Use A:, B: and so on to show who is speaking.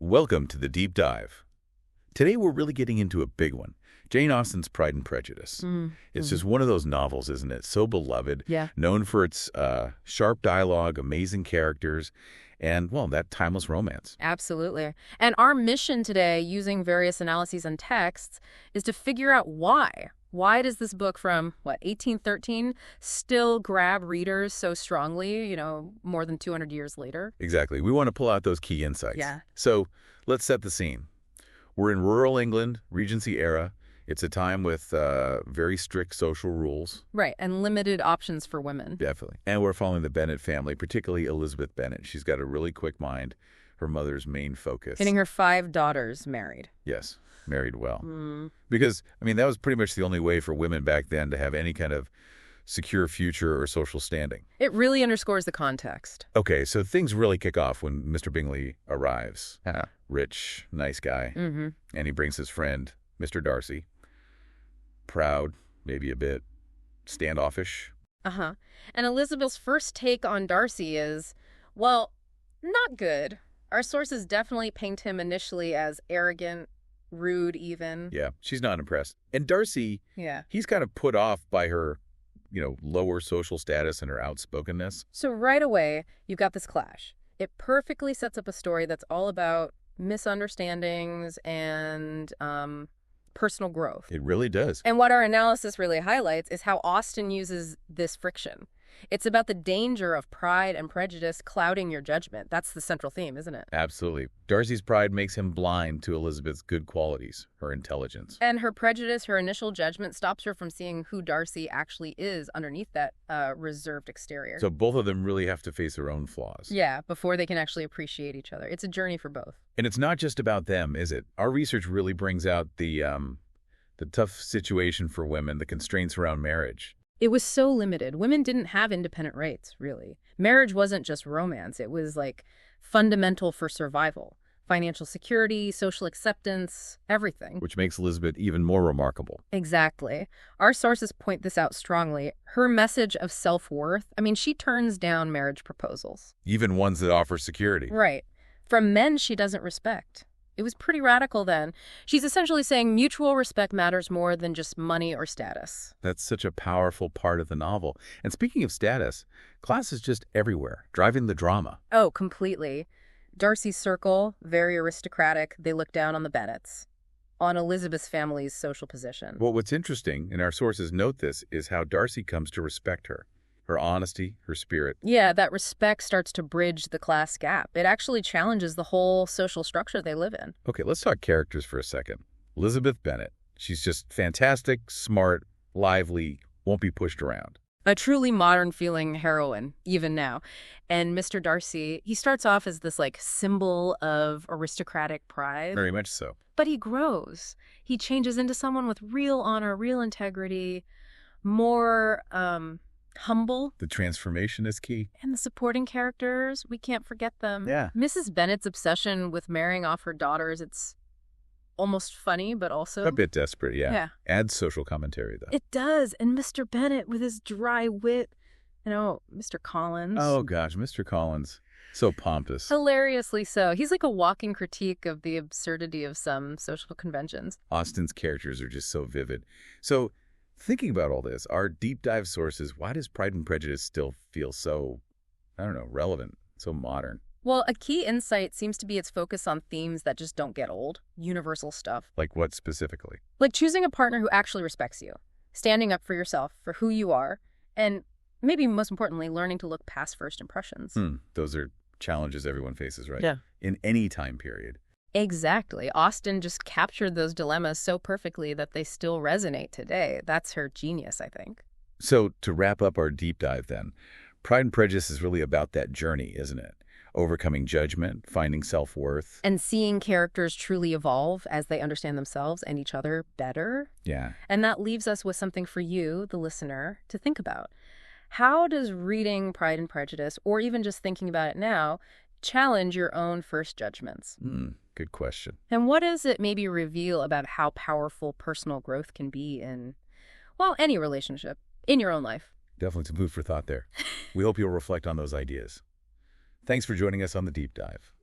A: Welcome to the Deep Dive. Today we're really getting into a big one. Jane Austen's Pride and Prejudice. It's just one of those novels, isn't it? So beloved,
B: Yeah.
A: known for its sharp dialogue, amazing characters, and, well, that timeless romance.
B: Absolutely. And our mission today, using various analyses and texts, is to figure out why. Why does this book from, 1813 still grab readers so strongly, more than 200 years later?
A: Exactly. We want to pull out those key insights.
B: Yeah.
A: So let's set the scene. We're in rural England, Regency era. It's a time with very strict social rules.
B: Right, and limited options for women.
A: Definitely. And we're following the Bennet family, particularly Elizabeth Bennet. She's got a really quick mind, her mother's main focus.
B: Getting her 5 daughters married.
A: Yes, married well. Because, that was pretty much the only way for women back then to have any kind of secure future or social standing.
B: It really underscores the context.
A: Okay, so things really kick off when Mr. Bingley arrives. Rich, nice guy. And he brings his friend, Mr. Darcy. Proud, maybe a bit standoffish.
B: And Elizabeth's first take on Darcy is, well, not good. Our sources definitely paint him initially as arrogant, rude even.
A: Yeah, she's not impressed. And Darcy,
B: Yeah.
A: he's kind of put off by her, lower social status and her outspokenness.
B: So right away, you've got this clash. It perfectly sets up a story that's all about misunderstandings and personal growth.
A: It really does.
B: And what our analysis really highlights is how Austen uses this friction. It's about the danger of pride and prejudice clouding your judgment. That's the central theme, isn't it?
A: Absolutely. Darcy's pride makes him blind to Elizabeth's good qualities, her intelligence.
B: And her prejudice, her initial judgment, stops her from seeing who Darcy actually is underneath that reserved exterior.
A: So both of them really have to face their own flaws.
B: Yeah, before they can actually appreciate each other. It's a journey for both.
A: And it's not just about them, is it? Our research really brings out the tough situation for women, the constraints around marriage.
B: It was so limited. Women didn't have independent rights, really. Marriage wasn't just romance. It was fundamental for survival. Financial security, social acceptance, everything.
A: Which makes Elizabeth even more remarkable.
B: Exactly. Our sources point this out strongly. Her message of self-worth, she turns down marriage proposals.
A: Even ones that offer security.
B: Right. From men she doesn't respect. It was pretty radical then. She's essentially saying mutual respect matters more than just money or status.
A: That's such a powerful part of the novel. And speaking of status, class is just everywhere, driving the drama.
B: Oh, completely. Darcy's circle, very aristocratic. They look down on the Bennets, on Elizabeth's family's social position.
A: Well, what's interesting, and our sources note this, is how Darcy comes to respect her. Her honesty, her spirit.
B: Yeah, that respect starts to bridge the class gap. It actually challenges the whole social structure they live in.
A: Okay, let's talk characters for a second. Elizabeth Bennet. She's just fantastic, smart, lively, won't be pushed around.
B: A truly modern-feeling heroine, even now. And Mr. Darcy, he starts off as this, symbol of aristocratic pride.
A: Very much so.
B: But he grows. He changes into someone with real honor, real integrity, more, humble.
A: The transformation is key.
B: And the supporting characters, we can't forget them.
A: Yeah.
B: Mrs. Bennet's obsession with marrying off her daughters, it's almost funny, but also...
A: A bit desperate, yeah.
B: Yeah.
A: Adds social commentary, though.
B: It does. And Mr. Bennet with his dry wit, Mr. Collins.
A: Oh, gosh, Mr. Collins. So pompous.
B: Hilariously so. He's like a walking critique of the absurdity of some social conventions.
A: Austen's characters are just so vivid. So... thinking about all this, our deep dive sources, why does Pride and Prejudice still feel so, relevant, so modern?
B: Well, a key insight seems to be its focus on themes that just don't get old, universal stuff.
A: Like what specifically?
B: Like choosing a partner who actually respects you, standing up for yourself, for who you are, and maybe most importantly, learning to look past first impressions.
A: Those are challenges everyone faces, right?
B: Yeah.
A: In any time period.
B: Exactly. Austen just captured those dilemmas so perfectly that they still resonate today. That's her genius, I think.
A: So to wrap up our deep dive then, Pride and Prejudice is really about that journey, isn't it? Overcoming judgment, finding self-worth.
B: And seeing characters truly evolve as they understand themselves and each other better.
A: Yeah.
B: And that leaves us with something for you, the listener, to think about. How does reading Pride and Prejudice, or even just thinking about it now, challenge your own first judgments?
A: Good question.
B: And what does it maybe reveal about how powerful personal growth can be in, any relationship, in your own life?
A: Definitely some food for thought there. We hope you'll reflect on those ideas. Thanks for joining us on the Deep Dive.